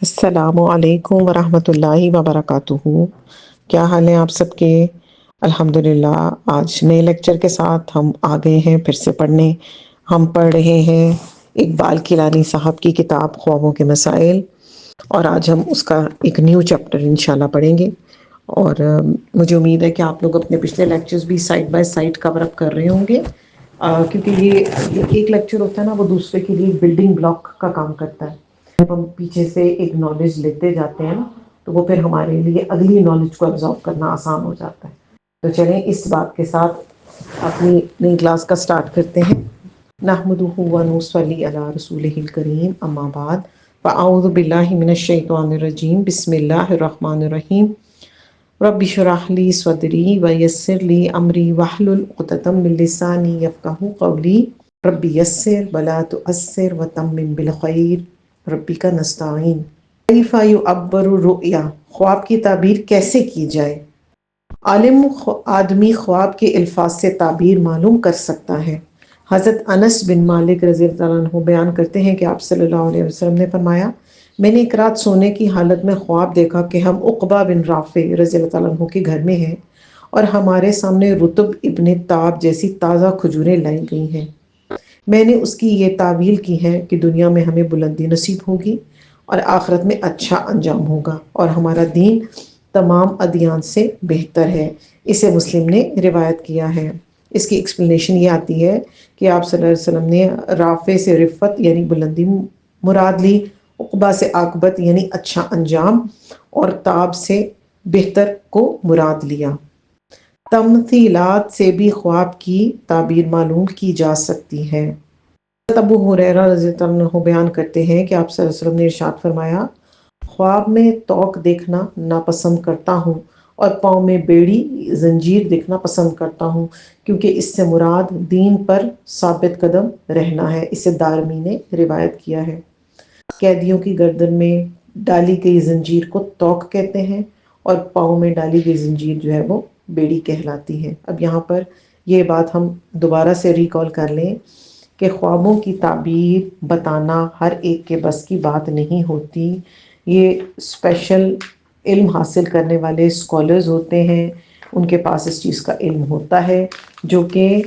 السلام علیکم ورحمۃ اللہ وبرکاتہ۔ کیا حال ہے آپ سب کے؟ الحمدللہ آج نئے لیکچر کے ساتھ ہم آ گئے ہیں پھر سے پڑھنے۔ ہم پڑھ رہے ہیں اقبال کیلانی صاحب کی کتاب خوابوں کے مسائل، اور آج ہم اس کا ایک نیو چیپٹر انشاءاللہ پڑھیں گے۔ اور مجھے امید ہے کہ آپ لوگ اپنے پچھلے لیکچرز بھی سائڈ بائی سائڈ کور اپ کر رہے ہوں گے، کیونکہ یہ ایک لیکچر ہوتا ہے نا، وہ دوسرے کے لیے بلڈنگ بلاک کا کام کرتا ہے۔ جب ہم پیچھے سے ایک نالج لیتے جاتے ہیں نا، تو وہ پھر ہمارے لیے اگلی نالج کو ابزارو کرنا آسان ہو جاتا ہے۔ تو چلیں اس بات کے ساتھ اپنی نئی کلاس کا سٹارٹ کرتے ہیں۔ نحمدہ و نصلی علی رسولہ الکریم، اما بعد، فاعوذ باللہ من الشیطان الرجیم، بسم اللہ الرحمن الرحیم۔ رب اشرح لی صدری ویسر لی امری واحلل عقدۃ من لسانی یفقہوا قولی، رب یسر ولا تعسر وتمم بالخیر، ربک نستعین۔ کیف یعبر الرؤیا، خواب کی تعبیر کیسے کی جائے؟ عالم آدمی خواب کے الفاظ سے تعبیر معلوم کر سکتا ہے۔ حضرت انس بن مالک رضی اللہ عنہ بیان کرتے ہیں کہ آپ صلی اللہ علیہ وسلم نے فرمایا، میں نے ایک رات سونے کی حالت میں خواب دیکھا کہ ہم عقبہ بن رافع رضی اللہ عنہ کے گھر میں ہیں، اور ہمارے سامنے رطب ابن تاب جیسی تازہ کھجوریں لائی گئی ہیں۔ میں نے اس کی یہ تعویل کی ہے کہ دنیا میں ہمیں بلندی نصیب ہوگی اور آخرت میں اچھا انجام ہوگا، اور ہمارا دین تمام ادیان سے بہتر ہے۔ اسے مسلم نے روایت کیا ہے۔ اس کی ایکسپلینیشن یہ آتی ہے کہ آپ صلی اللہ علیہ وسلم نے رافع سے رفت یعنی بلندی مراد لی، عقبہ سے عاقبت یعنی اچھا انجام، اور تاب سے بہتر کو مراد لیا۔ تمثیلات سے بھی خواب کی تعبیر معلوم کی جا سکتی ہے۔ ابو ہریرہ رضی اللہ عنہ بیان کرتے ہیں کہ آپ صلی اللہ علیہ وسلم نے ارشاد فرمایا، خواب میں توق دیکھنا ناپسند کرتا ہوں، اور پاؤں میں بیڑی زنجیر دیکھنا پسند کرتا ہوں، کیونکہ اس سے مراد دین پر ثابت قدم رہنا ہے۔ اسے دارمی نے روایت کیا ہے۔ قیدیوں کی گردن میں ڈالی گئی زنجیر کو توق کہتے ہیں، اور پاؤں میں ڈالی گئی زنجیر جو ہے وہ بیڑی کہلاتی ہے۔ اب یہاں پر یہ بات ہم دوبارہ سے ریکال کر لیں کہ خوابوں کی تعبیر بتانا ہر ایک کے بس کی بات نہیں ہوتی۔ یہ اسپیشل علم حاصل کرنے والے اسکالرز ہوتے ہیں، ان کے پاس اس چیز کا علم ہوتا ہے، جو کہ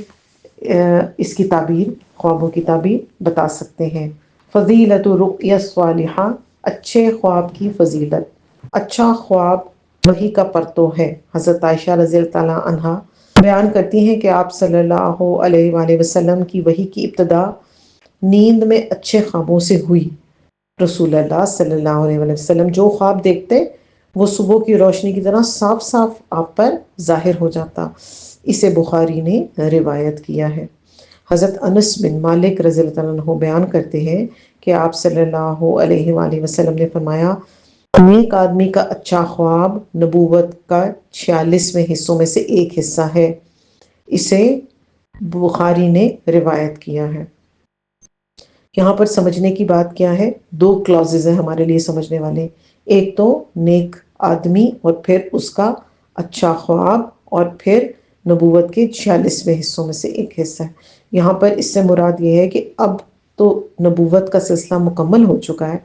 اس کی تعبیر، خوابوں کی تعبیر بتا سکتے ہیں۔ فضیلت رؤیا الصالحہ، اچھے خواب کی فضیلت۔ اچھا خواب وحی کا پرتو ہے۔ حضرت عائشہ رضی اللہ تعالیٰ عنہا بیان کرتی ہیں کہ آپ صلی اللہ علیہ وآلہ وسلم کی وحی کی ابتدا نیند میں اچھے خوابوں سے ہوئی۔ رسول اللہ صلی اللہ علیہ وآلہ وسلم جو خواب دیکھتے وہ صبح کی روشنی کی طرح صاف صاف آپ پر ظاہر ہو جاتا۔ اسے بخاری نے روایت کیا ہے۔ حضرت انس بن مالک رضی اللہ عنہ بیان کرتے ہیں کہ آپ صلی اللہ علیہ وآلہ وسلم نے فرمایا، نیک آدمی کا اچھا خواب نبوت کا 46ویں حصوں میں سے ایک حصہ ہے۔ اسے بخاری نے روایت کیا ہے۔ یہاں پر سمجھنے کی بات کیا ہے؟ دو کلازز ہیں ہمارے لیے سمجھنے والے، ایک تو نیک آدمی، اور پھر اس کا اچھا خواب، اور پھر نبوت کے 46ویں حصوں میں سے ایک حصہ ہے۔ یہاں پر اس سے مراد یہ ہے کہ اب تو نبوت کا سلسلہ مکمل ہو چکا ہے،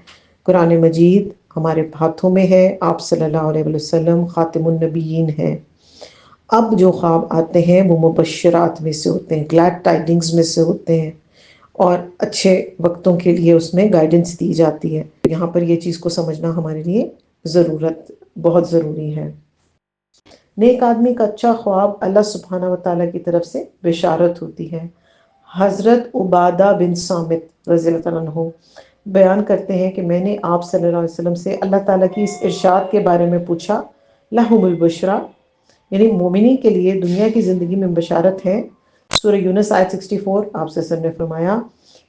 قرآن مجید ہمارے ہاتھوں میں ہے، آپ صلی اللہ علیہ وسلم خاتم النبیین ہیں۔ اب جو خواب آتے ہیں وہ مبشرات میں سے ہوتے ہیں، گلیڈ ٹائڈنگز میں سے ہوتے ہیں، اور اچھے وقتوں کے لیے اس میں گائیڈنس دی جاتی ہے۔ یہاں پر یہ چیز کو سمجھنا ہمارے لیے بہت ضروری ہے۔ نیک آدمی کا اچھا خواب اللہ سبحانہ وتعالیٰ کی طرف سے بشارت ہوتی ہے۔ حضرت عبادہ بن صامت رضی اللہ عنہ بیان کرتے ہیں کہ میں نے آپ صلی اللہ علیہ وسلم سے اللہ تعالیٰ کی اس ارشاد کے بارے میں پوچھا، لہم البشرا، یعنی مومنی کے لیے دنیا کی زندگی میں بشارت ہے۔ سورہ یونس آیت 64، آپ صلی اللہ علیہ وسلم نے فرمایا،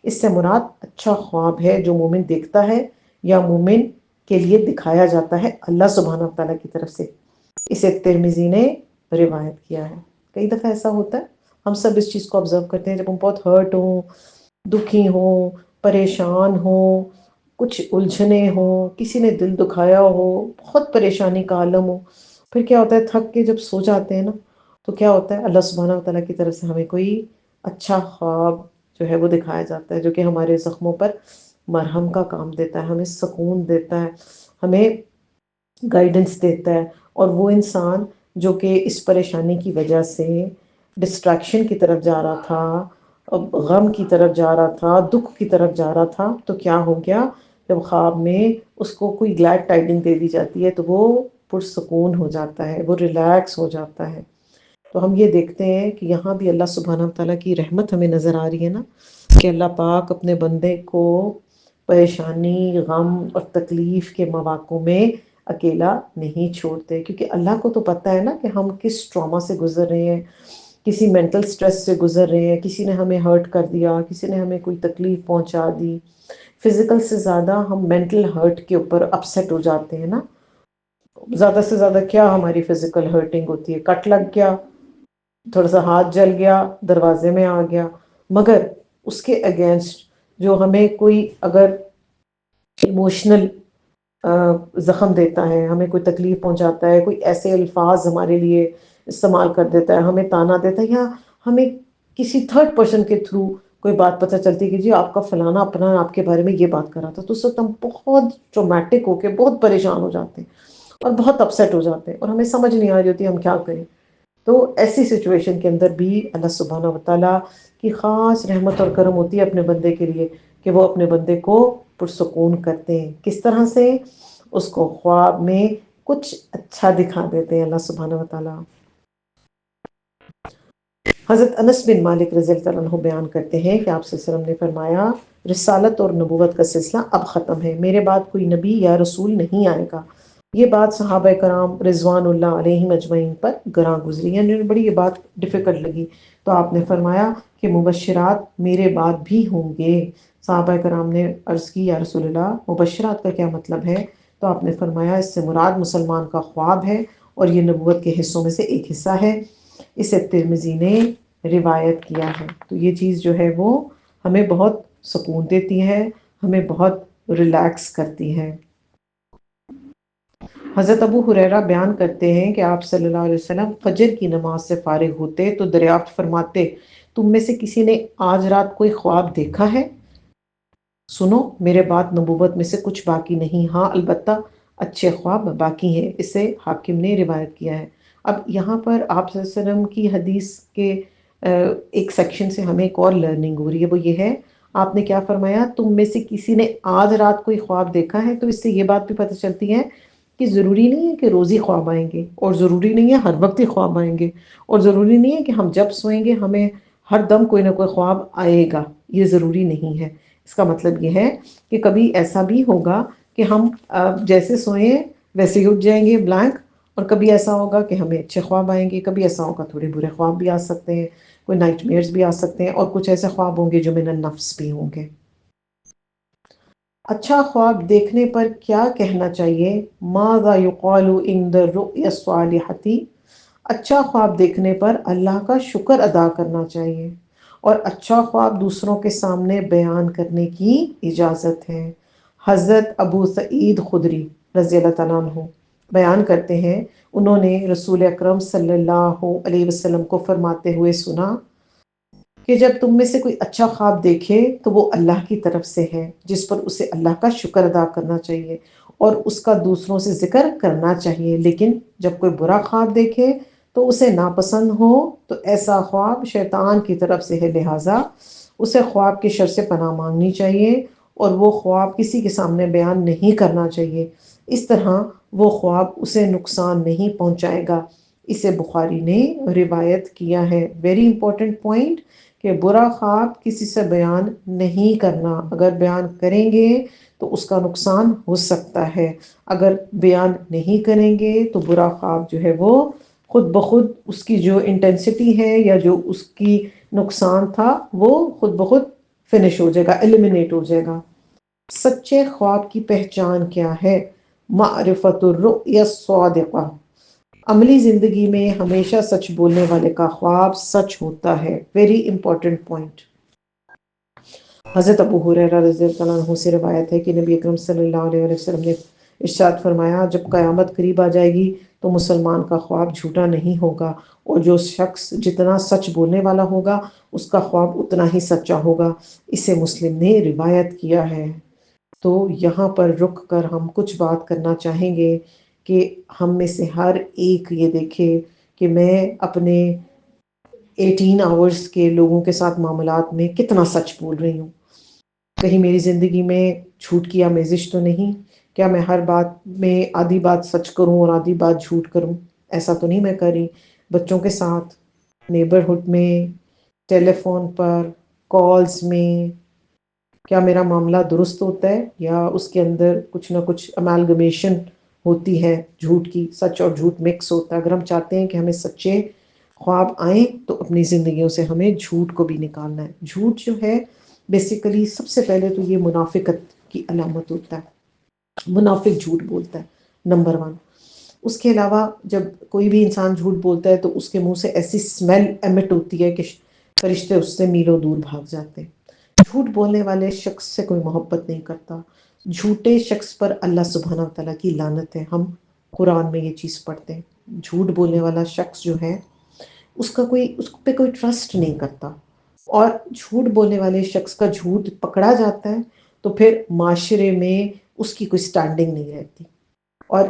اس سے مراد اچھا خواب ہے جو مومن دیکھتا ہے یا مومن کے لیے دکھایا جاتا ہے اللہ سبحانہ وتعالیٰ کی طرف سے۔ اسے ترمذی نے روایت کیا ہے۔ کئی دفعہ ایسا ہوتا ہے، ہم سب اس چیز کو آبزرو کرتے ہیں، جب ہم بہت ہرٹ ہوں، دکھی ہوں، پریشان ہوں، کچھ الجھنے ہوں، کسی نے دل دکھایا ہو، بہت پریشانی کا عالم ہو، پھر کیا ہوتا ہے، تھک کے جب سو جاتے ہیں نا، تو کیا ہوتا ہے، اللہ سبحانہ وتعالیٰ کی طرف سے ہمیں کوئی اچھا خواب جو ہے وہ دکھایا جاتا ہے، جو کہ ہمارے زخموں پر مرہم کا کام دیتا ہے، ہمیں سکون دیتا ہے، ہمیں گائیڈنس دیتا ہے۔ اور وہ انسان جو کہ اس پریشانی کی وجہ سے ڈسٹریکشن کی طرف جا رہا تھا، غم کی طرف جا رہا تھا، دکھ کی طرف جا رہا تھا، تو کیا ہو گیا؟ جب خواب میں اس کو کوئی گلیڈ ٹائڈنگ دے دی جاتی ہے تو وہ پرسکون ہو جاتا ہے، وہ ریلیکس ہو جاتا ہے۔ تو ہم یہ دیکھتے ہیں کہ یہاں بھی اللہ سبحانہ وتعالیٰ کی رحمت ہمیں نظر آ رہی ہے نا، کہ اللہ پاک اپنے بندے کو پریشانی، غم اور تکلیف کے مواقع میں اکیلا نہیں چھوڑتے، کیونکہ اللہ کو تو پتہ ہے نا کہ ہم کس ٹراما سے گزر رہے ہیں، کسی مینٹل سٹریس سے گزر رہے ہیں، کسی نے ہمیں ہرٹ کر دیا، کسی نے ہمیں کوئی تکلیف پہنچا دی۔ فزیکل سے زیادہ ہم مینٹل ہرٹ کے اوپر اپسیٹ ہو جاتے ہیں نا۔ زیادہ سے زیادہ کیا ہماری فزیکل ہرٹنگ ہوتی ہے؟ کٹ لگ گیا، تھوڑا سا ہاتھ جل گیا، دروازے میں آ گیا، مگر اس کے اگینسٹ جو ہمیں کوئی اگر ایموشنل زخم دیتا ہے، ہمیں کوئی تکلیف پہنچاتا ہے، کوئی ایسے الفاظ ہمارے لیے استعمال کر دیتا ہے، ہمیں تانا دیتا ہے، یا ہمیں کسی تھرڈ پرسن کے تھرو کوئی بات پتہ چلتی ہے کہ جی آپ کا فلانا اپنا آپ کے بارے میں یہ بات کر رہا تھا، تو اس وقت ہم بہت ٹرومیٹک ہو کے بہت پریشان ہو جاتے ہیں اور بہت اپسیٹ ہو جاتے ہیں، اور ہمیں سمجھ نہیں آ رہی ہوتی ہم کیا کریں۔ تو ایسی سچویشن کے اندر بھی اللہ سبحانہ وتعالیٰ کی خاص رحمت اور کرم ہوتی ہے اپنے بندے کے لیے، کہ وہ اپنے بندے کو پرسکون کرتے ہیں۔ کس طرح سے؟ اس کو خواب میں کچھ اچھا دکھا دیتے ہیں اللہ سبحانہ وتعالیٰ۔ حضرت انس بن مالک رضی اللہ عنہ بیان کرتے ہیں کہ آپ صلی اللہ علیہ وسلم نے فرمایا، رسالت اور نبوت کا سلسلہ اب ختم ہے، میرے بعد کوئی نبی یا رسول نہیں آئے گا۔ یہ بات صحابہ کرام رضوان اللہ علیہم اجمعین پر گراں گزری، یعنی انہیں بڑی یہ بات ڈیفیکلٹ لگی، تو آپ نے فرمایا کہ مبشرات میرے بعد بھی ہوں گے۔ صحابہ کرام نے عرض کی، یا رسول اللہ مبشرات کا کیا مطلب ہے؟ تو آپ نے فرمایا اس سے مراد مسلمان کا خواب ہے، اور یہ نبوت کے حصوں میں سے ایک حصہ ہے۔ اسے ترمذی نے روایت کیا ہے۔ تو یہ چیز جو ہے وہ ہمیں بہت سکون دیتی ہے، ہمیں بہت ریلیکس کرتی ہے۔ حضرت ابو ہریرہ بیان کرتے ہیں کہ آپ صلی اللہ علیہ وسلم فجر کی نماز سے فارغ ہوتے تو دریافت فرماتے، تم میں سے کسی نے آج رات کوئی خواب دیکھا ہے؟ سنو، میرے بعد نبوت میں سے کچھ باقی نہیں، ہاں البتہ اچھے خواب باقی ہیں۔ اسے حاکم نے روایت کیا ہے۔ اب یہاں پر آپ صلی اللہ علیہ وسلم کی حدیث کے ایک سیکشن سے ہمیں ایک اور لرننگ ہو رہی ہے، وہ یہ ہے، آپ نے کیا فرمایا؟ تم میں سے کسی نے آج رات کوئی خواب دیکھا ہے؟ تو اس سے یہ بات بھی پتہ چلتی ہے کہ ضروری نہیں ہے کہ روز ہی خواب آئیں گے، اور ضروری نہیں ہے ہر وقت ہی خواب آئیں گے، اور ضروری نہیں ہے کہ ہم جب سوئیں گے ہمیں ہر دم کوئی نہ کوئی خواب آئے گا، یہ ضروری نہیں ہے۔ اس کا مطلب یہ ہے کہ کبھی ایسا بھی ہوگا کہ ہم جیسے سوئیں ویسے ہی اٹھ جائیں گے بلینک، اور کبھی ایسا ہوگا کہ ہمیں اچھے خواب آئیں گے، کبھی ایسا ہوگا تھوڑے برے خواب بھی آ سکتے ہیں، کوئی نائٹ میئرز بھی آ سکتے ہیں، اور کچھ ایسے خواب ہوں گے جو من النفس بھی ہوں گے۔ اچھا خواب دیکھنے پر کیا کہنا چاہیے؟ ماذا یقال عند الرؤیا الصالحۃ؟ اچھا خواب دیکھنے پر اللہ کا شکر ادا کرنا چاہیے، اور اچھا خواب دوسروں کے سامنے بیان کرنے کی اجازت ہے۔ حضرت ابو سعید خدری رضی اللہ تعالیٰ عنہ بیان کرتے ہیں، انہوں نے رسول اکرم صلی اللہ علیہ وسلم کو فرماتے ہوئے سنا کہ جب تم میں سے کوئی اچھا خواب دیکھے تو وہ اللہ کی طرف سے ہے، جس پر اسے اللہ کا شکر ادا کرنا چاہیے اور اس کا دوسروں سے ذکر کرنا چاہیے، لیکن جب کوئی برا خواب دیکھے تو اسے ناپسند ہو تو ایسا خواب شیطان کی طرف سے ہے، لہٰذا اسے خواب کے شر سے پناہ مانگنی چاہیے اور وہ خواب کسی کے سامنے بیان نہیں کرنا چاہیے، اس طرح وہ خواب اسے نقصان نہیں پہنچائے گا۔ اسے بخاری نے روایت کیا ہے۔ ویری امپورٹنٹ پوائنٹ، کہ برا خواب کسی سے بیان نہیں کرنا، اگر بیان کریں گے تو اس کا نقصان ہو سکتا ہے، اگر بیان نہیں کریں گے تو برا خواب جو ہے وہ خود بخود اس کی جو انٹینسٹی ہے یا جو اس کی نقصان تھا وہ خود بخود فنش ہو جائے گا، ایلیمینیٹ ہو جائے گا۔ سچے خواب کی پہچان کیا ہے؟ معرفت الرؤیا الصادقہ، عملی زندگی میں ہمیشہ سچ بولنے والے کا خواب سچ ہوتا ہے۔ Very important point. حضرت ابو ہریرہ رضی اللہ عنہ سے روایت ہے کہ نبی اکرم صلی اللہ علیہ وسلم نے ارشاد فرمایا، جب قیامت قریب آ جائے گی تو مسلمان کا خواب جھوٹا نہیں ہوگا، اور جو شخص جتنا سچ بولنے والا ہوگا اس کا خواب اتنا ہی سچا ہوگا۔ اسے مسلم نے روایت کیا ہے۔ تو یہاں پر رک کر ہم کچھ بات کرنا چاہیں گے کہ ہم میں سے ہر ایک یہ دیکھے کہ میں اپنے 18 آورس کے لوگوں کے ساتھ معاملات میں کتنا سچ بول رہی ہوں. کہیں میری زندگی میں جھوٹ کی آمیزش تو نہیں؟ کیا میں ہر بات میں آدھی بات سچ کروں اور آدھی بات جھوٹ کروں؟ ایسا تو نہیں میں کر رہی. بچوں کے ساتھ، نیبرہڈ میں، ٹیلی فون پر، کالز میں، کیا میرا معاملہ درست ہوتا ہے یا اس کے اندر کچھ نہ کچھ امالگمیشن ہوتی ہے جھوٹ کی؟ سچ اور جھوٹ مکس ہوتا ہے. اگر ہم چاہتے ہیں کہ ہمیں سچے خواب آئیں تو اپنی زندگیوں سے ہمیں جھوٹ کو بھی نکالنا ہے. جھوٹ جو ہے بیسیکلی سب سے پہلے تو یہ منافقت کی علامت ہوتا ہے. منافق جھوٹ بولتا ہے نمبر 1. اس کے علاوہ جب کوئی بھی انسان جھوٹ بولتا ہے تو اس کے منہ سے ایسی اسمیل ایمٹ ہوتی ہے کہ فرشتے اس سے میلوں دور بھاگ جاتے ہیں. جھوٹ بولنے والے شخص سے کوئی محبت نہیں کرتا. جھوٹے شخص پر اللہ سبحانہ وتعالیٰ کی لعنت ہے. ہم قرآن میں یہ چیز پڑھتے ہیں. جھوٹ بولنے والا شخص جو ہے اس پہ کوئی ٹرسٹ نہیں کرتا، اور جھوٹ بولنے والے شخص کا جھوٹ پکڑا جاتا ہے تو پھر معاشرے میں اس کی کوئی سٹینڈنگ نہیں رہتی. اور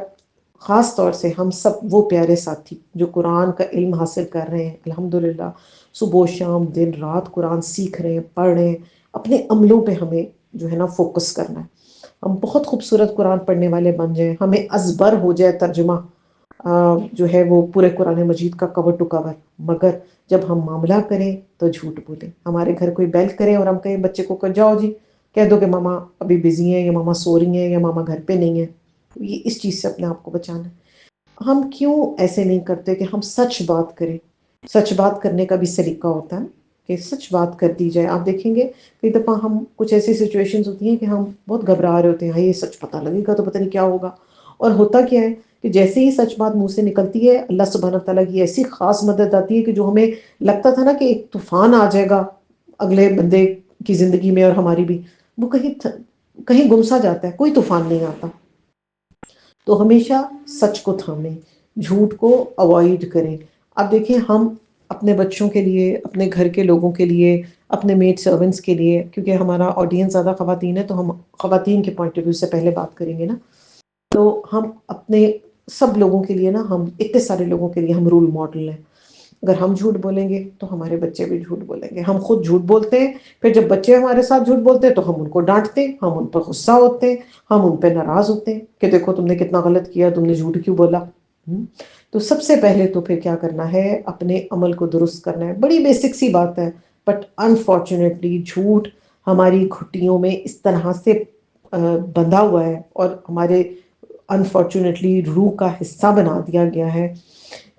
خاص طور سے ہم سب وہ پیارے ساتھی جو قرآن کا علم حاصل کر رہے ہیں، الحمدللہ صبح و شام دن رات قرآن سیکھ رہے ہیں، پڑھ رہے ہیں، اپنے عملوں پہ ہمیں جو ہے نا فوکس کرنا ہے. ہم بہت خوبصورت قرآن پڑھنے والے بن جائیں، ہمیں ازبر ہو جائے ترجمہ جو ہے وہ پورے قرآن مجید کا کور ٹو کور، مگر جب ہم معاملہ کریں تو جھوٹ بولیں. ہمارے گھر کوئی بیل کرے اور ہم کہیں بچے کو کہ جاؤ جی کہہ دو کہ ماما ابھی بزی ہیں یا ماما سو رہی ہیں یا ماما گھر پہ نہیں ہے. یہ اس چیز سے اپنے آپ کو بچانا ہے. ہم کیوں ایسے نہیں کرتے کہ ہم سچ بات کریں؟ سچ بات کرنے کا بھی سلیقہ ہوتا ہے کہ سچ بات کر دی جائے. آپ دیکھیں گے کئی دفعہ ہم کچھ ایسی سچویشنز ہوتی ہیں کہ ہم بہت گھبرا رہے ہوتے ہیں، ہاں یہ سچ پتہ لگے گا تو پتہ نہیں کیا ہوگا. اور ہوتا کیا ہے کہ جیسے ہی سچ بات منہ سے نکلتی ہے اللہ سبحانہ تعالیٰ کی ایسی خاص مدد آتی ہے کہ جو ہمیں لگتا تھا نا کہ ایک طوفان آ جائے گا اگلے بندے کی زندگی میں اور ہماری بھی، وہ کہیں گم سا جاتا ہے، کوئی طوفان نہیں آتا. تو ہمیشہ سچ کو تھامیں، جھوٹ کو اوائڈ کریں. اب دیکھیں ہم اپنے بچوں کے لیے، اپنے گھر کے لوگوں کے لیے، اپنے میڈ سرونٹس کے لیے، کیونکہ ہمارا آڈینس زیادہ خواتین ہے تو ہم خواتین کے پوائنٹ آف ویو سے پہلے بات کریں گے نا. تو ہم اپنے سب لوگوں کے لیے نا، ہم اتنے سارے لوگوں کے لیے ہم رول ماڈل ہیں. اگر ہم جھوٹ بولیں گے تو ہمارے بچے بھی جھوٹ بولیں گے. ہم خود جھوٹ بولتے ہیں، پھر جب بچے ہمارے ساتھ جھوٹ بولتے ہیں تو ہم ان کو ڈانٹتے ہیں، ہم ان پر غصہ ہوتے ہیں، ہم ان پہ ناراض ہوتے ہیں کہ دیکھو تم نے کتنا غلط کیا، تم نے جھوٹ کیوں بولا. تو سب سے پہلے تو پھر کیا کرنا ہے؟ اپنے عمل کو درست کرنا ہے. بڑی بیسک سی بات ہے، بٹ انفارچونیٹلی جھوٹ ہماری گھٹیوں میں اس طرح سے بندھا ہوا ہے اور ہمارے انفارچونیٹلی روح کا حصہ بنا دیا گیا ہے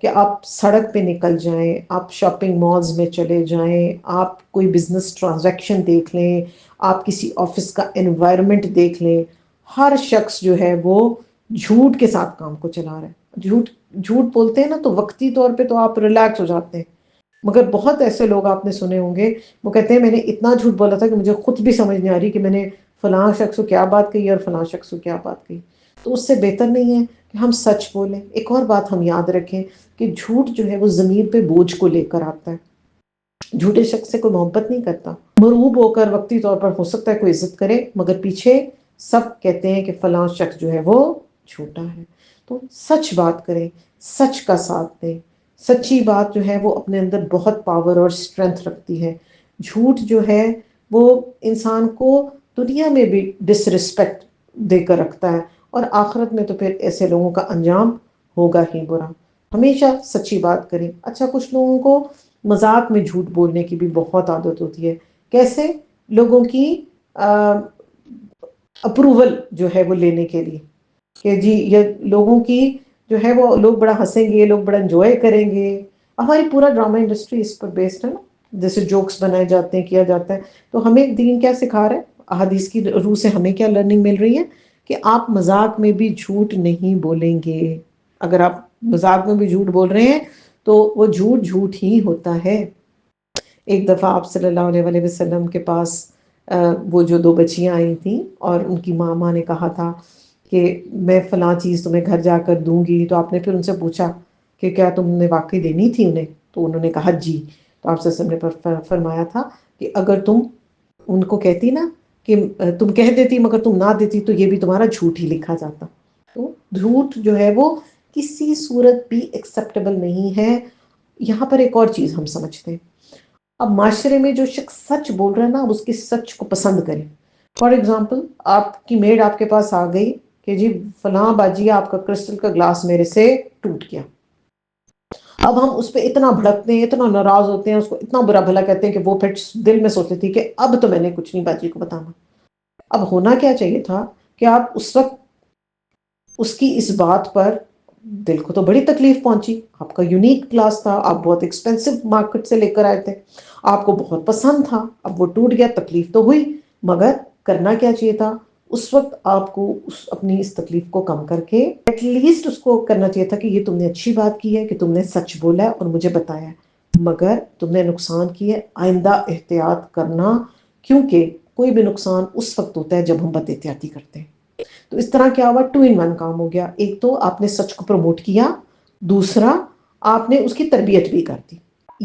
کہ آپ سڑک پہ نکل جائیں، آپ شاپنگ مالز میں چلے جائیں، آپ کوئی بزنس ٹرانزیکشن دیکھ لیں، آپ کسی آفس کا انوائرمنٹ دیکھ لیں، ہر شخص جو ہے وہ جھوٹ کے ساتھ کام کو چلا رہا ہے. جھوٹ بولتے ہیں نا تو وقتی طور پہ تو آپ ریلیکس ہو جاتے ہیں، مگر بہت ایسے لوگ آپ نے سنے ہوں گے وہ کہتے ہیں میں نے اتنا جھوٹ بولا تھا کہ مجھے خود بھی سمجھ نہیں آ رہی کہ میں نے فلاں شخص کو کیا بات کہی اور فلاں شخص کو کیا بات کہی. تو اس سے بہتر نہیں ہے کہ ہم سچ بولیں. ایک اور بات ہم یاد رکھیں کہ جھوٹ جو ہے وہ ضمیر پہ بوجھ کو لے کر آتا ہے. جھوٹے شخص سے کوئی محبت نہیں کرتا. مرعوب ہو کر وقتی طور پر ہو سکتا ہے کوئی عزت کرے، مگر پیچھے سب کہتے ہیں کہ فلاں شخص جو ہے وہ جھوٹا ہے. تو سچ بات کریں، سچ کا ساتھ دیں. سچی بات جو ہے وہ اپنے اندر بہت پاور اور اسٹرینتھ رکھتی ہے. جھوٹ جو ہے وہ انسان کو دنیا میں بھی ڈس رسپیکٹ دے کر رکھتا ہے، اور آخرت میں تو پھر ایسے لوگوں کا انجام ہوگا ہی برا. ہمیشہ سچی بات کریں. اچھا کچھ لوگوں کو مذاق میں جھوٹ بولنے کی بھی بہت عادت ہوتی ہے. کیسے؟ لوگوں کی اپروول جو ہے وہ لینے کے لیے کہ جی یہ لوگوں کی جو ہے وہ لوگ بڑا ہنسیں گے، لوگ بڑا انجوائے کریں گے. ہماری پورا ڈرامہ انڈسٹری اس پر بیسڈ ہے نا، جیسے جوکس بنائے جاتے ہیں، کیا جاتا ہے. تو ہمیں دین کیا سکھا رہا ہے؟ احادیث کی روح سے ہمیں کیا لرننگ مل رہی ہے کہ آپ مذاق میں بھی جھوٹ نہیں بولیں گے. اگر آپ مذاق میں بھی جھوٹ بول رہے ہیں تو وہ جھوٹ جھوٹ ہی ہوتا ہے. ایک دفعہ آپ صلی اللہ علیہ وآلہ وسلم کے پاس وہ جو 2 بچیاں آئی تھیں اور ان کی ماں نے کہا تھا کہ میں فلاں چیز تمہیں گھر جا کر دوں گی. تو آپ نے پھر ان سے پوچھا کہ کیا تم نے واقعی دینی تھی انہیں؟ تو انہوں نے کہا جی. تو آپ صلی اللہ علیہ وسلم نے فرمایا تھا کہ اگر تم ان کو کہتی نا کہ تم کہہ دیتی مگر تم نہ دیتی تو یہ بھی تمہارا جھوٹ ہی لکھا جاتا. تو جھوٹ جو ہے وہ کسی صورت بھی ایکسیپٹیبل نہیں ہے. یہاں پر ایک اور چیز ہم سمجھتے ہیں، اب معاشرے میں جو شخص سچ بول رہا ہے نا، اس کی سچ کو پسند کریں. فار ایگزامپل، آپ کی میڈ آپ کے پاس آ گئی کہ جی فلاں باجی آپ کا کرسٹل کا گلاس میرے سے ٹوٹ گیا. اب ہم اس پہ اتنا بھڑکتے ہیں، اتنا ناراض ہوتے ہیں، اس کو اتنا برا بھلا کہتے ہیں کہ وہ پھر دل میں سوچتی تھی کہ اب تو میں نے کچھ نہیں باجی کو بتانا. اب ہونا کیا چاہیے تھا کہ آپ اس وقت اس کی اس بات پر، دل کو تو بڑی تکلیف پہنچی، آپ کا یونیک کلاس تھا، آپ بہت ایکسپینسو مارکیٹ سے لے کر آئے تھے، آپ کو بہت پسند تھا، اب وہ ٹوٹ گیا، تکلیف تو ہوئی، مگر کرنا کیا چاہیے تھا اس وقت آپ کو؟ اپنی اس تکلیف کو کم کر کے ایٹ لیسٹ اس کو کرنا چاہیے تھا کہ یہ تم نے اچھی بات کی ہے کہ تم نے سچ بولا ہے اور مجھے بتایا ہے، مگر تم نے نقصان کی ہے، آئندہ احتیاط کرنا، کیونکہ کوئی بھی نقصان اس وقت ہوتا ہے جب ہم بد احتیاطی کرتے ہیں. تو اس طرح کیا ہوا، 2 in 1 کام ہو گیا. ایک تو آپ نے سچ کو پروموٹ کیا، دوسرا آپ نے اس کی تربیت بھی کر دی.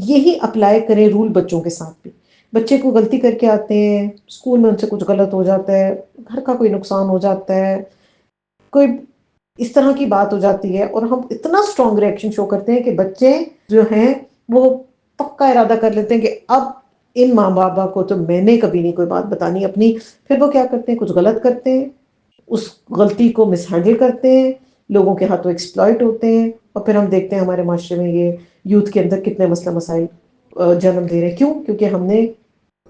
یہی اپلائی کریں رول بچوں کے ساتھ بھی. بچے کو غلطی کر کے آتے ہیں، اسکول میں ان سے کچھ غلط ہو جاتا ہے، گھر کا کوئی نقصان ہو جاتا ہے، کوئی اس طرح کی بات ہو جاتی ہے، اور ہم اتنا اسٹرانگ ریئیکشن شو کرتے ہیں کہ بچے جو ہیں وہ پکا ارادہ کر لیتے ہیں کہ اب ان ماں بابا کو تو میں نے کبھی نہیں کوئی بات بتانی اپنی. پھر وہ کیا کرتے ہیں، کچھ غلط کرتے ہیں، اس غلطی کو مس ہینڈل کرتے ہیں، لوگوں کے ہاتھوں ایکسپلائٹ ہوتے ہیں، اور پھر ہم دیکھتے ہیں ہمارے معاشرے میں یہ یوتھ کے اندر کتنے مسئلہ مسائل جنم دے رہے ہیں. کیوں؟ کیونکہ ہم نے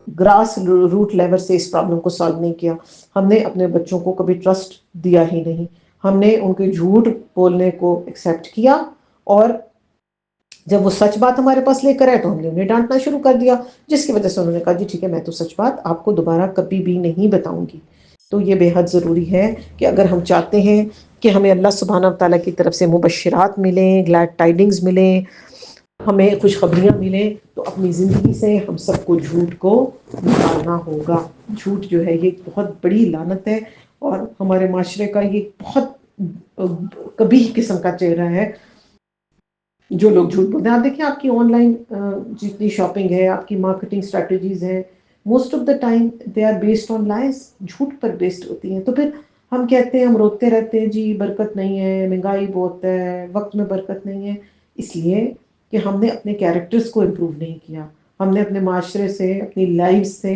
گراس روٹ لیول سے اس پرابلم کو سالو نہیں کیا. ہم نے اپنے بچوں کو کبھی ٹرسٹ دیا ہی نہیں، ہم نے ان کے جھوٹ بولنے کو ایکسیپٹ کیا، اور جب وہ سچ بات ہمارے پاس لے کر آئے تو ہم نے انہیں ڈانٹنا شروع کر دیا، جس کی وجہ سے انہوں نے کہا جی ٹھیک ہے میں تو سچ بات آپ کو دوبارہ کبھی بھی نہیں بتاؤں گی. تو یہ بے حد ضروری ہے کہ اگر ہم چاہتے ہیں کہ ہمیں اللہ سبحانہ تعالیٰ کی طرف سے مبشرات ملیں، گلیڈ ٹائڈنگز ملیں، ہمیں خوشخبریاں ملیں، تو اپنی زندگی سے ہم سب کو جھوٹ کو نکالنا ہوگا. جھوٹ جو ہے یہ بہت بڑی لعنت ہے، اور ہمارے معاشرے کا یہ بہت قبیح قسم کا چہرہ ہے جو لوگ جھوٹ بولتے ہیں. آپ دیکھیں آپ کی آن لائن جتنی شاپنگ ہے، آپ کی مارکیٹنگ اسٹریٹجیز ہیں، most of the time they are based on lies, جھوٹ پر بیسڈ ہوتی ہیں. تو پھر ہم کہتے ہیں، ہم روتے رہتے ہیں جی برکت نہیں ہے، مہنگائی بہت ہے، وقت میں برکت نہیں ہے، اس لیے کہ ہم نے اپنے کیریکٹرز کو امپروو نہیں کیا، ہم نے اپنے معاشرے سے، اپنی لائف سے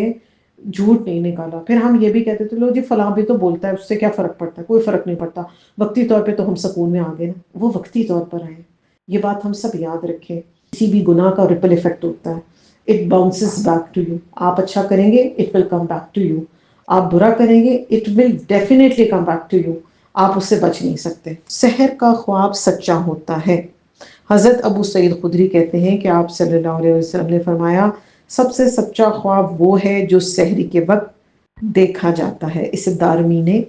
جھوٹ نہیں نکالا. پھر ہم یہ بھی کہتے تھے لو جی فلاں بھی تو بولتا ہے، اس سے کیا فرق پڑتا ہے، کوئی فرق نہیں پڑتا، وقتی طور پہ تو ہم سکون میں آ گئے نا. وہ وقتی طور پر آئے، یہ بات ہم سب یاد رکھیں. کسی بھی گناہ کا ریپل ایفیکٹ ہوتا ہے، it bounces back to you. آپ اچھا کریں گے it will come back to you, آپ برا کریں گے it will definitely come back to you. آپ اس سے بچ نہیں سکتے. سحر کا خواب سچا ہوتا ہے. حضرت ابو سعید خدری کہتے ہیں کہ آپ صلی اللہ علیہ وسلم نے فرمایا سب سے سچا خواب وہ ہے جو سحری کے وقت دیکھا جاتا ہے. اسے دارمی نے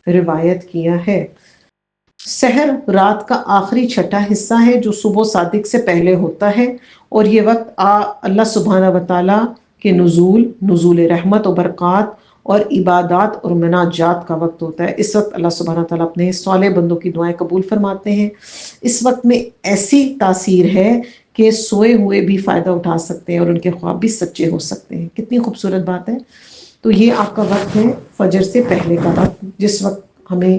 روایت کیا ہے. سحر رات کا آخری چھٹا حصہ ہے جو صبح صادق سے پہلے ہوتا ہے، اور یہ وقت اللہ سبحانہ و تعالیٰ کے نزول رحمت و برکات اور عبادات اور مناجات کا وقت ہوتا ہے. اس وقت اللہ سبحانہ و تعالیٰ اپنے صالح بندوں کی دعائیں قبول فرماتے ہیں. اس وقت میں ایسی تاثیر ہے کہ سوئے ہوئے بھی فائدہ اٹھا سکتے ہیں اور ان کے خواب بھی سچے ہو سکتے ہیں. کتنی خوبصورت بات ہے. تو یہ آپ کا وقت ہے فجر سے پہلے کا وقت، جس وقت ہمیں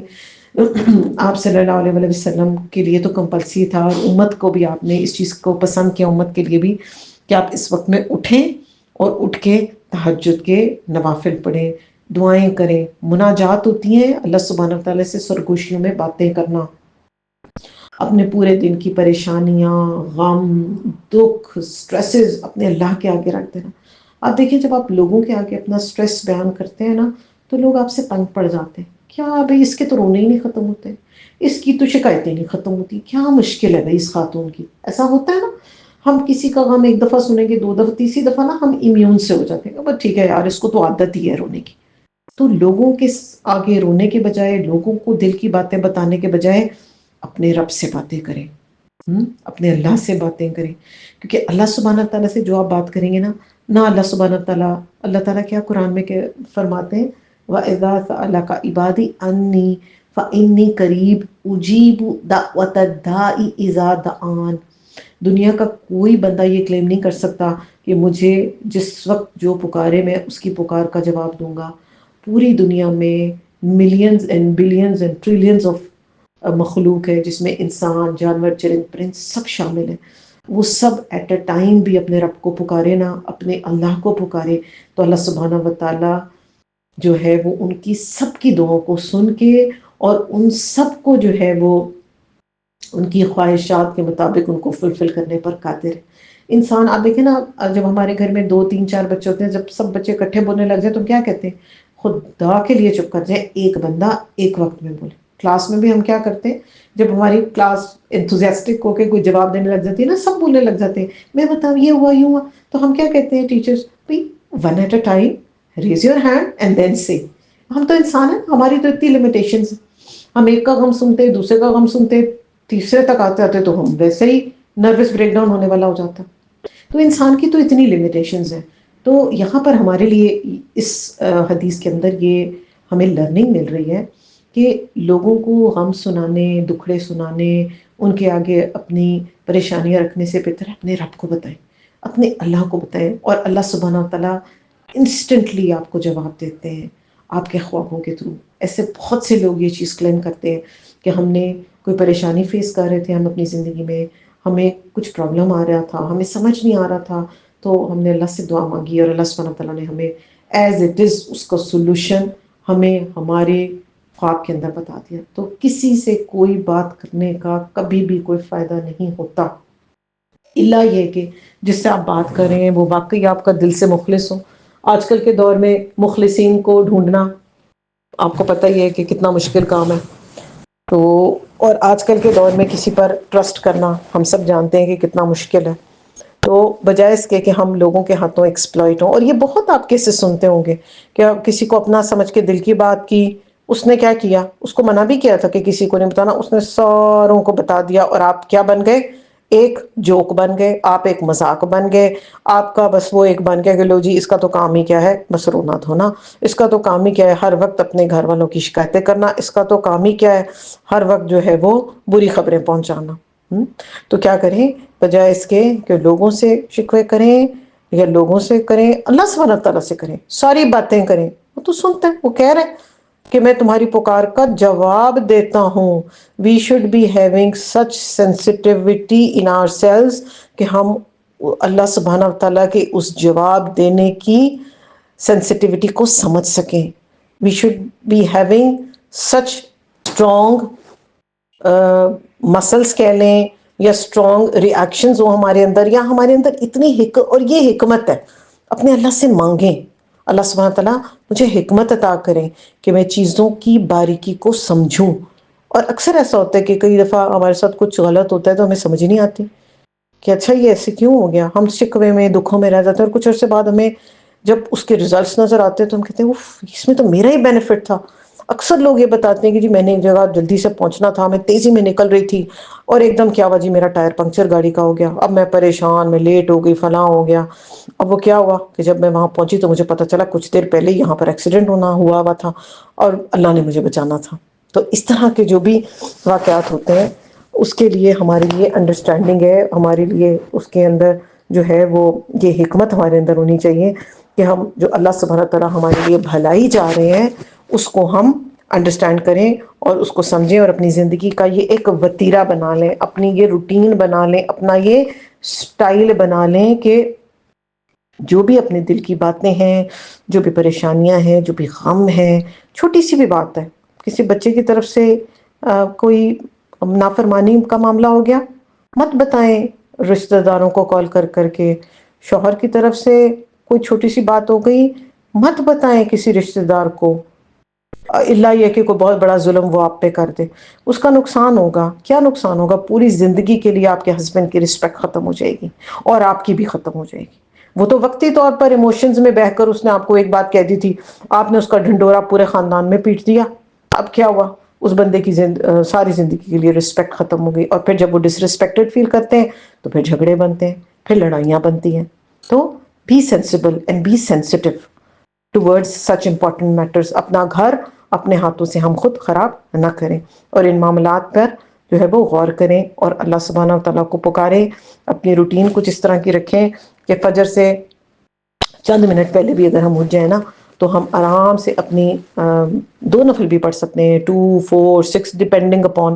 آپ صلی اللہ علیہ وسلم کے لیے تو کمپلسری تھا، اور امت کو بھی آپ نے اس چیز کو پسند کیا، امت کے لیے بھی، کہ آپ اس وقت میں اٹھیں اور اٹھ کے تہجد کے نوافل پڑھیں، دعائیں کریں. مناجات ہوتی ہیں اللہ سبحانہ تعالیٰ سے، سرگوشیوں میں باتیں کرنا، اپنے پورے دن کی پریشانیاں، غم، دکھ، سٹریسز اپنے اللہ کے آگے رکھ دینا. آپ دیکھیں جب آپ لوگوں کے آگے اپنا سٹریس بیان کرتے ہیں نا تو لوگ آپ سے تنگ پڑ جاتے ہیں. کیا بھائی اس کے تو رونے ہی نہیں ختم ہوتے، اس کی تو شکایتیں نہیں ختم ہوتی، کیا مشکل ہے بھائی اس خاتون کی. ایسا ہوتا ہے نا. ہم کسی کا غم ایک دفعہ سنیں گے، 2 دفعہ، تیسری دفعہ نا ہم امیون سے ہو جاتے ہیں، بس ٹھیک ہے یار اس کو تو عادت ہی ہے رونے کی. تو لوگوں کے آگے رونے کے بجائے، لوگوں کو دل کی باتیں بتانے کے بجائے اپنے رب سے باتیں کریں، اپنے اللہ سے باتیں کریں. کیونکہ اللہ سبحانہ تعالیٰ سے جو آپ بات کریں گے نا، نہ اللہ تعالیٰ کیا قرآن میں فرماتے ہیں، وَإِذَا سَأَلَكَ عِبَادِي عَنِّي فَإِنِّي قَرِيبٌ أُجِيبُ دَعْوَةَ الدَّاعِ إِذَا دَعَانِ. دنیا کا کوئی بندہ یہ کلیم نہیں کر سکتا کہ مجھے جس وقت جو پکارے میں اس کی پکار کا جواب دوں گا. پوری دنیا میں millions and billions and trillions of مخلوق ہے، جس میں انسان، جانور، چرند پرند سب شامل ہیں. وہ سب ایٹ اے ٹائم بھی اپنے رب کو پکارے نا، اپنے اللہ کو پکارے، تو اللہ سبحانہ و تعالیٰ جو ہے وہ ان کی سب کی دعاؤں کو سن کے اور ان سب کو جو ہے وہ ان کی خواہشات کے مطابق ان کو فلفل کرنے پر قادر ہے. انسان آپ دیکھیں نا، جب ہمارے گھر میں 2 3 4 بچے ہوتے ہیں، جب سب بچے اکٹھے بولنے لگ جائیں تو کیا کہتے ہیں؟ خدا کے لیے چپ کر جائے، ایک بندہ ایک وقت میں بولے. کلاس میں بھی ہم کیا کرتے ہیں، جب ہماری کلاس انتھوزیاسٹک ہو کے کوئی جواب دینے لگ جاتی ہے نا، سب بولنے لگ جاتے ہیں، میں بتاؤں یہ ہوا یوں ہوا، تو ہم کیا کہتے ہیں ٹیچرز؟ بھائی one at a time, raise your hand and then say. ہم تو انسان ہیں، ہماری تو اتنی لمیٹیشنز ہیں. ہم ایک کا غم سنتے، دوسرے کا غم سنتے، تیسرے تک آتے آتے تو ہم ویسے ہی نروس بریک ڈاؤن ہونے والا ہو جاتا. تو انسان کی تو اتنی لمیٹیشنز ہیں. تو یہاں پر ہمارے لیے اس حدیث کے اندر یہ ہمیں لرننگ مل رہی ہے کہ لوگوں کو غم سنانے، دکھڑے سنانے، ان کے آگے اپنی پریشانیاں رکھنے سے بہتر ہے اپنے رب کو بتائیں، اپنے اللہ کو بتائیں، اور اللہ سبحانہ و تعالیٰ انسٹنٹلی آپ کو جواب دیتے ہیں آپ کے خوابوں کے تھرو. ایسے بہت سے لوگ یہ چیز کلیم کرتے ہیں کہ ہم نے کوئی پریشانی فیس کر رہے تھے ہم اپنی زندگی میں، ہمیں کچھ پرابلم آ رہا تھا، ہمیں سمجھ نہیں آ رہا تھا، تو ہم نے اللہ سے دعا مانگی اور اللہ سبحانہ تعالیٰ نے ہمیں ایز اٹ از اس کا سولوشن ہمیں ہمارے خواب کے اندر بتا دیا. تو کسی سے کوئی بات کرنے کا کبھی بھی کوئی فائدہ نہیں ہوتا، الا یہ کہ جس سے آپ بات کر رہے ہیں وہ واقعی آپ کا دل سے مخلص ہو. آج کل کے دور میں مخلصین کو ڈھونڈنا آپ کو پتہ ہی ہے کہ کتنا مشکل کام ہے. تو اور آج کل کے دور میں کسی پر ٹرسٹ کرنا ہم سب جانتے ہیں کہ کتنا مشکل ہے. تو بجائے اس کے کہ ہم لوگوں کے ہاتھوں ایکسپلائٹ ہوں، اور یہ بہت آپ کیسز سنتے ہوں گے کہ کسی کو اپنا سمجھ کے دل کی بات کی، اس نے کیا کیا، اس کو منع بھی کیا تھا کہ کسی کو نہیں بتانا، اس نے ساروں کو بتا دیا، اور آپ کیا بن گئے؟ ایک جوک بن گئے، آپ ایک مذاق بن گئے. آپ کا بس وہ ایک بن گیا کہ لو جی اس کا تو کام ہی کیا ہے، بس رونا دھونا، اس کا تو کام ہی کیا ہے ہر وقت اپنے گھر والوں کی شکایتیں کرنا، اس کا تو کام ہی کیا ہے ہر وقت جو ہے وہ بری خبریں پہنچانا. تو کیا کریں، بجائے اس کے کہ لوگوں سے شکوے کریں یا لوگوں سے کریں، اللہ سبحانہ تعالیٰ سے کریں، ساری باتیں کریں. وہ تو سنتے ہیں، وہ کہہ رہے ہیں کہ میں تمہاری پکار کا جواب دیتا ہوں. We should be having such sensitivity in ourselves کہ ہم اللہ سبحانہ تعالیٰ کے اس جواب دینے کی سینسٹیوٹی کو سمجھ سکیں. We should be having such strong muscles کہہ لیں یا اسٹرانگ ریئیکشنز ہو ہمارے اندر، یا ہمارے اندر اتنی اور یہ حکمت ہے اپنے اللہ سے مانگیں، اللہ سبحانہ تعالیٰ مجھے حکمت عطا کریں کہ میں چیزوں کی باریکی کو سمجھوں. اور اکثر ایسا ہوتا ہے کہ کئی دفعہ ہمارے ساتھ کچھ غلط ہوتا ہے تو ہمیں سمجھ نہیں آتی کہ اچھا یہ ایسے کیوں ہو گیا. ہم شکوے میں، دکھوں میں رہ جاتے ہیں، اور کچھ عرصے بعد ہمیں جب اس کے ریزلٹس نظر آتے ہیں تو ہم کہتے ہیں اف اس میں تو میرا ہی بینیفٹ تھا. اکثر لوگ یہ بتاتے ہیں کہ جی میں نے ایک جگہ جلدی سے پہنچنا تھا، میں تیزی میں نکل رہی تھی اور ایک دم کیا ہوا جی میرا ٹائر پنکچر گاڑی کا ہو گیا، اب میں پریشان، میں لیٹ ہو گئی، فلاں ہو گیا. اب وہ کیا ہوا کہ جب میں وہاں پہنچی تو مجھے پتا چلا کچھ دیر پہلے یہاں پر ایکسیڈنٹ ہوا تھا اور اللہ نے مجھے بچانا تھا. تو اس طرح کے جو بھی واقعات ہوتے ہیں اس کے لیے ہمارے لیے انڈرسٹینڈنگ ہے، ہمارے لیے اس کے اندر جو ہے وہ یہ حکمت ہمارے اندر ہونی چاہیے کہ ہم جو اللہ سبحانہ تعالیٰ ہمارے لیے بھلائی چاہ رہے ہیں اس کو ہم انڈرسٹینڈ کریں اور اس کو سمجھیں، اور اپنی زندگی کا یہ ایک وتیرہ بنا لیں، اپنی یہ روٹین بنا لیں، اپنا یہ سٹائل بنا لیں کہ جو بھی اپنے دل کی باتیں ہیں، جو بھی پریشانیاں ہیں، جو بھی غم ہے، چھوٹی سی بھی بات ہے، کسی بچے کی طرف سے کوئی نافرمانی کا معاملہ ہو گیا، مت بتائیں رشتہ داروں کو کال کر کر کے. شوہر کی طرف سے کوئی چھوٹی سی بات ہو گئی، مت بتائیں کسی رشتہ دار کو، الا یہ کہ کوئی بہت بڑا ظلم وہ آپ پہ کر دے. اس کا نقصان ہوگا. کیا نقصان ہوگا؟ پوری زندگی کے لیے آپ کے ہسبینڈ کی رسپیکٹ ختم ہو جائے گی اور آپ کی بھی ختم ہو جائے گی. وہ تو وقتی طور پر ایموشنز میں بہہ کر اس نے آپ کو ایک بات کہہ دی تھی، آپ نے اس کا ڈھنڈورا پورے خاندان میں پیٹ دیا. اب کیا ہوا؟ اس بندے کی ساری زندگی کے لیے رسپیکٹ ختم ہو گئی. اور پھر جب وہ ڈس رسپیکٹڈ فیل کرتے ہیں تو پھر جھگڑے بنتے ہیں، پھر لڑائیاں بنتی ہیں. تو be sensible and be sensitive towards such important matters. اپنا گھر اپنے ہاتھوں سے ہم خود خراب نہ کریں، اور ان معاملات پر جو ہے وہ غور کریں اور اللہ سبحانہ و تعالیٰ کو پکاریں. اپنی روٹین کچھ اس طرح کی رکھیں کہ فجر سے چند منٹ پہلے بھی اگر ہم اٹھ جائیں نا تو ہم آرام سے اپنی 2 نفل بھی پڑھ سکتے ہیں، 2 4 6 ڈپینڈنگ اپون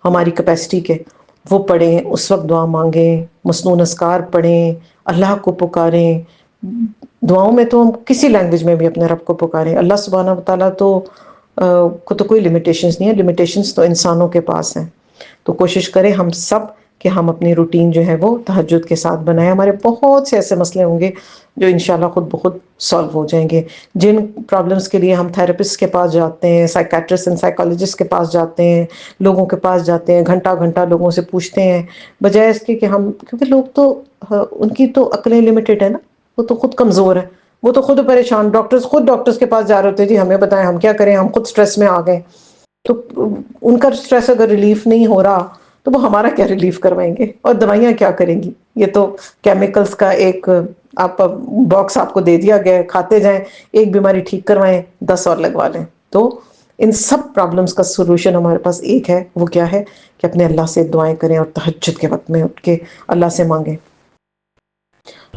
ہماری کیپیسٹی کے، وہ پڑھیں، اس وقت دعا مانگیں، مسنون اذکار پڑھیں، اللہ کو پکاریں۔ دعاؤں میں تو ہم کسی لینگویج میں بھی اپنے رب کو پکاریں، اللہ سبحانہ وتعالیٰ کو تو کوئی لمیٹیشنز نہیں ہے، لمیٹیشنز تو انسانوں کے پاس ہیں۔ تو کوشش کریں ہم سب کہ ہم اپنی روٹین جو ہے وہ تہجد کے ساتھ بنائیں۔ ہمارے بہت سے ایسے مسئلے ہوں گے جو انشاءاللہ خود بخود سالو ہو جائیں گے۔ جن پرابلمس کے لیے ہم تھراپسٹ کے پاس جاتے ہیں، سائیکیٹرسٹ اینڈ سائیکالوجسٹ کے پاس جاتے ہیں، لوگوں کے پاس جاتے ہیں، گھنٹہ گھنٹہ لوگوں سے پوچھتے ہیں، بجائے اس کے کہ ہم، کیونکہ لوگ تو ان کی تو عقلیں لمیٹڈ ہے نا، وہ تو خود کمزور ہے، وہ تو خود پریشان، ڈاکٹرز کے پاس جا رہے ہوتے ہیں، جی ہمیں بتائیں ہم کیا کریں، ہم خود سٹریس میں آ گئے۔ تو ان کا سٹریس اگر ریلیف نہیں ہو رہا تو وہ ہمارا کیا ریلیف کروائیں گے، اور دوائیاں کیا کریں گی؟ یہ تو کیمیکلز کا ایک آپ باکس آپ کو دے دیا گیا ہے، کھاتے جائیں، ایک بیماری ٹھیک کروائیں 10 اور لگوا لیں۔ تو ان سب پرابلمز کا سولوشن ہمارے پاس ایک ہے، وہ کیا ہے کہ اپنے اللہ سے دعائیں کریں اور تہجد کے وقت میں اٹھ کے اللہ سے مانگیں۔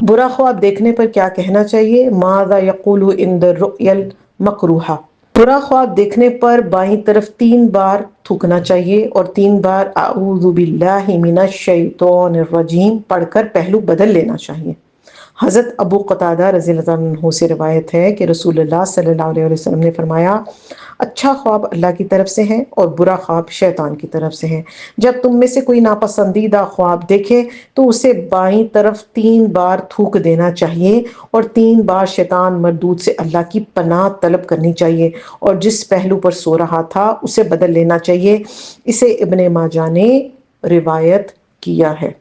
برا خواب دیکھنے پر کیا کہنا چاہیے؟ ماذا یقول عند الرؤیا المکروہہ، برا خواب دیکھنے پر بائیں طرف 3 بار تھوکنا چاہیے اور 3 بار اعوذ باللہ من الشیطان الرجیم پڑھ کر پہلو بدل لینا چاہیے۔ حضرت ابو قتادہ رضی اللہ عنہ سے روایت ہے کہ رسول اللہ صلی اللہ علیہ وسلم نے فرمایا، اچھا خواب اللہ کی طرف سے ہے اور برا خواب شیطان کی طرف سے ہے۔ جب تم میں سے کوئی ناپسندیدہ خواب دیکھے تو اسے بائیں طرف 3 بار تھوک دینا چاہیے اور 3 بار شیطان مردود سے اللہ کی پناہ طلب کرنی چاہیے، اور جس پہلو پر سو رہا تھا اسے بدل لینا چاہیے۔ اسے ابن ماجہ نے روایت کیا ہے۔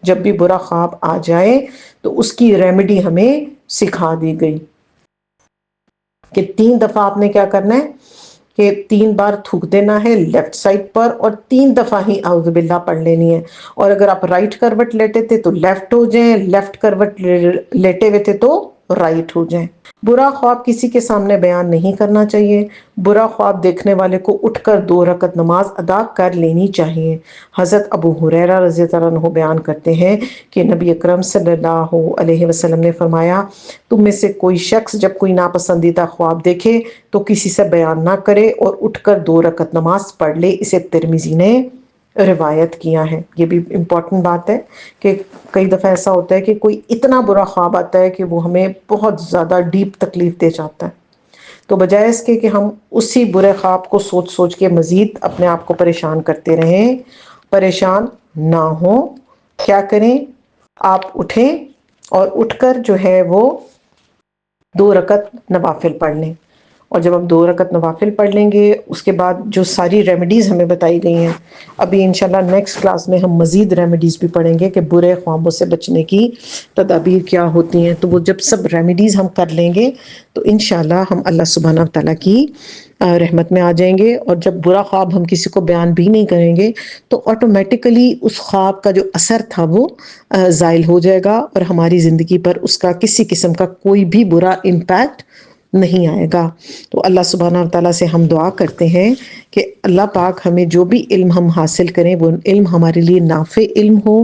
جب بھی برا خواب آ جائے تو اس کی ریمیڈی ہمیں سکھا دی گئی کہ 3 دفعہ آپ نے کیا کرنا ہے کہ 3 بار تھوک دینا ہے لیفٹ سائڈ پر، اور 3 دفعہ ہی اعوذ باللہ پڑھ لینی ہے۔ اور اگر آپ رائٹ کروٹ لیٹے تھے تو لیفٹ ہو جائیں، لیفٹ کروٹ لیٹے ہوئے تھے تو رائٹ ہو جائیں۔ برا خواب کسی کے سامنے بیان نہیں کرنا چاہیے۔ برا خواب دیکھنے والے کو اٹھ کر 2 رکعت نماز ادا کر لینی چاہیے۔ حضرت ابو ہریرہ رضی اللہ عنہ بیان کرتے ہیں کہ نبی اکرم صلی اللہ علیہ وسلم نے فرمایا، تم میں سے کوئی شخص جب کوئی ناپسندیدہ خواب دیکھے تو کسی سے بیان نہ کرے اور اٹھ کر 2 رکعت نماز پڑھ لے۔ اسے ترمذی نے روایت کیا ہے۔ یہ بھی امپورٹنٹ بات ہے کہ کئی دفعہ ایسا ہوتا ہے کہ کوئی اتنا برا خواب آتا ہے کہ وہ ہمیں بہت زیادہ ڈیپ تکلیف دے جاتا ہے، تو بجائے اس کے کہ ہم اسی برے خواب کو سوچ سوچ کے مزید اپنے آپ کو پریشان کرتے رہیں، پریشان نہ ہوں، کیا کریں؟ آپ اٹھیں اور اٹھ کر جو ہے وہ 2 رکعت نوافل پڑھ لیں، اور جب ہم 2 رکعت نوافل پڑھ لیں گے اس کے بعد جو ساری ریمیڈیز ہمیں بتائی گئی ہیں، ابھی انشاءاللہ نیکسٹ کلاس میں ہم مزید ریمیڈیز بھی پڑھیں گے کہ برے خوابوں سے بچنے کی تدابیر کیا ہوتی ہیں۔ تو وہ جب سب ریمیڈیز ہم کر لیں گے تو انشاءاللہ ہم اللہ سبحانہ و تعالیٰ کی رحمت میں آ جائیں گے، اور جب برا خواب ہم کسی کو بیان بھی نہیں کریں گے تو آٹومیٹیکلی اس خواب کا جو اثر تھا وہ زائل ہو جائے گا، اور ہماری زندگی پر اس کا کسی قسم کا کوئی بھی برا امپیکٹ نہیں آئے گا۔ تو اللہ سبحانہ و تعالیٰ سے ہم دعا کرتے ہیں کہ اللہ پاک ہمیں جو بھی علم ہم حاصل کریں وہ علم ہمارے لیے نافع علم ہو،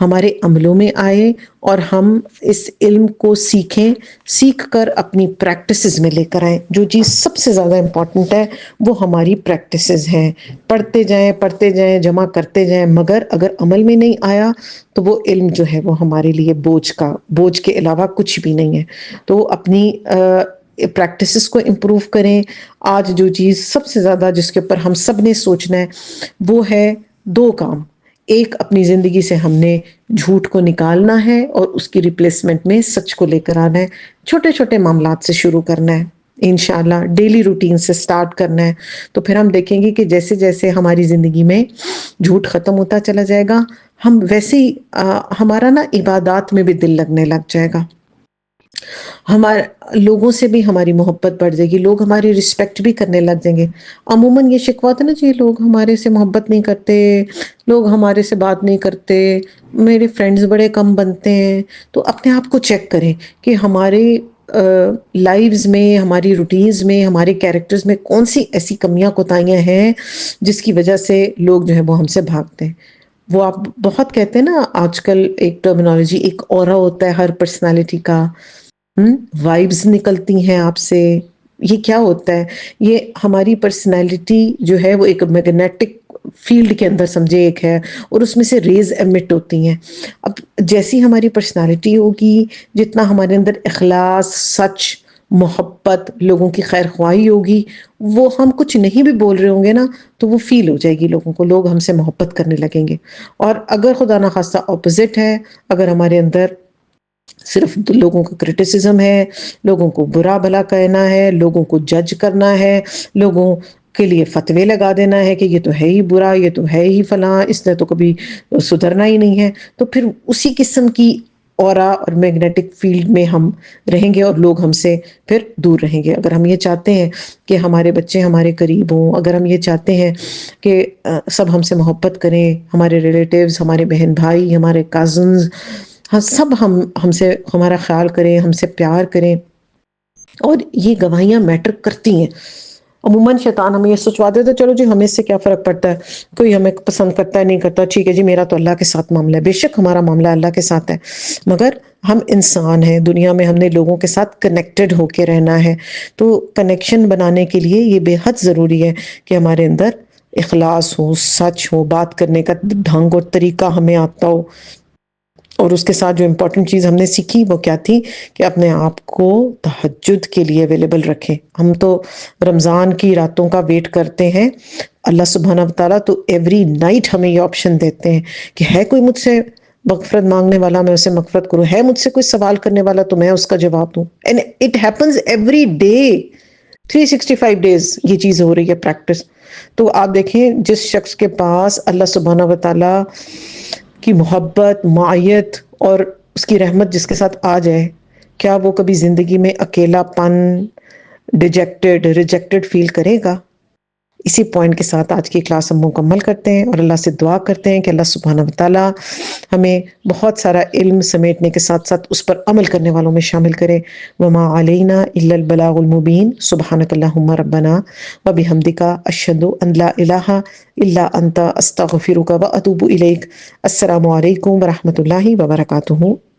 ہمارے عملوں میں آئے، اور ہم اس علم کو سیکھیں، سیکھ کر اپنی پریکٹسز میں لے کر آئیں۔ جو چیز سب سے زیادہ امپورٹنٹ ہے وہ ہماری پریکٹسز ہیں۔ پڑھتے جائیں جمع کرتے جائیں، مگر اگر عمل میں نہیں آیا تو وہ علم جو ہے وہ ہمارے لیے بوجھ کے علاوہ کچھ بھی نہیں ہے۔ تو اپنی پریکٹسز کو امپروو کریں۔ آج جو چیز سب سے زیادہ جس کے اوپر ہم سب نے سوچنا ہے وہ ہے 2 کام۔ ایک، اپنی زندگی سے ہم نے جھوٹ کو نکالنا ہے اور اس کی ریپلیسمنٹ میں سچ کو لے کر آنا ہے۔ چھوٹے چھوٹے معاملات سے شروع کرنا ہے، انشاءاللہ ڈیلی روٹین سے سٹارٹ کرنا ہے، تو پھر ہم دیکھیں گے کہ جیسے جیسے ہماری زندگی میں جھوٹ ختم ہوتا چلا جائے گا، ہم ویسے ہی ہمارا نا عبادات میں بھی دل لگنے لگ جائے گا، ہمارے لوگوں سے بھی ہماری محبت بڑھ جائے گی، لوگ ہماری رسپیکٹ بھی کرنے لگ جائیں گے۔ عموماً یہ شکوہ تھا نا جی، لوگ ہمارے سے محبت نہیں کرتے، لوگ ہمارے سے بات نہیں کرتے، میرے فرینڈز بڑے کم بنتے ہیں۔ تو اپنے آپ کو چیک کریں کہ ہمارے لائیوز میں، ہماری روٹینز میں، ہمارے کیریکٹرز میں کون سی ایسی کمیاں کوتاہیاں ہیں جس کی وجہ سے لوگ جو ہے وہ ہم سے بھاگتے ہیں۔ وہ آپ بہت کہتے ہیں نا آج کل ایک ٹرمینالوجی، ایک اورا ہوتا ہے ہر پرسنالٹی کا، وائبز نکلتی ہیں آپ سے. یہ کیا ہوتا ہے؟ یہ ہماری پرسنالٹی جو ہے وہ ایک میگنیٹک فیلڈ کے اندر سمجھے ایک ہے، اور اس میں سے ریز ایمٹ ہوتی ہیں. اب جیسی ہماری پرسنالٹی ہوگی، جتنا ہمارے اندر اخلاص، سچ، محبت، لوگوں کی خیر خواہی ہوگی، وہ ہم کچھ نہیں بھی بول رہے ہوں گے نا تو وہ فیل ہو جائے گی لوگوں کو، لوگ ہم سے محبت کرنے لگیں گے. اور اگر خدا نخواستہ اپوزٹ ہے، اگر ہمارے اندر صرف لوگوں کا کرٹیسزم ہے، لوگوں کو برا بھلا کہنا ہے، لوگوں کو جج کرنا ہے، لوگوں کے لیے فتوے لگا دینا ہے کہ یہ تو ہے ہی برا، یہ تو ہے ہی فلاں، اس نے تو کبھی سدھرنا ہی نہیں ہے، تو پھر اسی قسم کی اورا اور میگنیٹک فیلڈ میں ہم رہیں گے اور لوگ ہم سے پھر دور رہیں گے. اگر ہم یہ چاہتے ہیں کہ ہمارے بچے ہمارے قریب ہوں، اگر ہم یہ چاہتے ہیں کہ سب ہم سے محبت کریں، ہمارے ریلیٹیوز، ہمارے بہن بھائی، ہمارے کازنز، ہاں سب ہم سے ہمارا خیال کریں، ہم سے پیار کریں، اور یہ گواہیاں میٹر کرتی ہیں. عموماً شیطان ہمیں یہ سوچوا دیتا ہے چلو جی ہمیں اس سے کیا فرق پڑتا ہے، کوئی ہمیں پسند کرتا ہے نہیں کرتا، ٹھیک ہے جی میرا تو اللہ کے ساتھ معاملہ ہے. بے شک ہمارا معاملہ اللہ کے ساتھ ہے، مگر ہم انسان ہیں، دنیا میں ہم نے لوگوں کے ساتھ کنیکٹڈ ہو کے رہنا ہے. تو کنیکشن بنانے کے لیے یہ بے حد ضروری ہے کہ ہمارے اندر اخلاص ہو، سچ ہو، بات کرنے کا ڈھنگ اور طریقہ ہمیں آتا ہو. اور اس کے ساتھ جو امپورٹنٹ چیز ہم نے سیکھی وہ کیا تھی کہ اپنے آپ کو تہجد کے لیے اویلیبل رکھیں. ہم تو رمضان کی راتوں کا ویٹ کرتے ہیں، اللہ سبحانہ وتعالیٰ تو ایوری نائٹ ہمیں یہ آپشن دیتے ہیں کہ ہے کوئی مجھ سے مغفرت مانگنے والا میں اسے مغفرت کروں، ہے مجھ سے کوئی سوال کرنے والا تو میں اس کا جواب دوں. And it happens every day, 365 days یہ چیز ہو رہی ہے پریکٹس. تو آپ دیکھیں جس شخص کے پاس اللہ سبحانہ وتعالیٰ کی محبت، معیت اور اس کی رحمت جس کے ساتھ آ جائے، کیا وہ کبھی زندگی میں اکیلا پن، ڈیجیکٹڈ، ریجیکٹڈ فیل کرے گا؟ اسی پوائنٹ کے ساتھ آج کی کلاس ہم مکمل کرتے ہیں اور اللہ سے دعا کرتے ہیں کہ اللہ سبحانہ وتعالیٰ ہمیں بہت سارا علم سمیٹنے کے ساتھ ساتھ اس پر عمل کرنے والوں میں شامل کرے. وما علینا الا البلاغ المبین. سبحانک اللہم ربنا وبحمدک اشہد ان لا الہ الا انت استغفرک واتوب الیک. السلام علیکم ورحمۃ اللہ وبرکاتہ.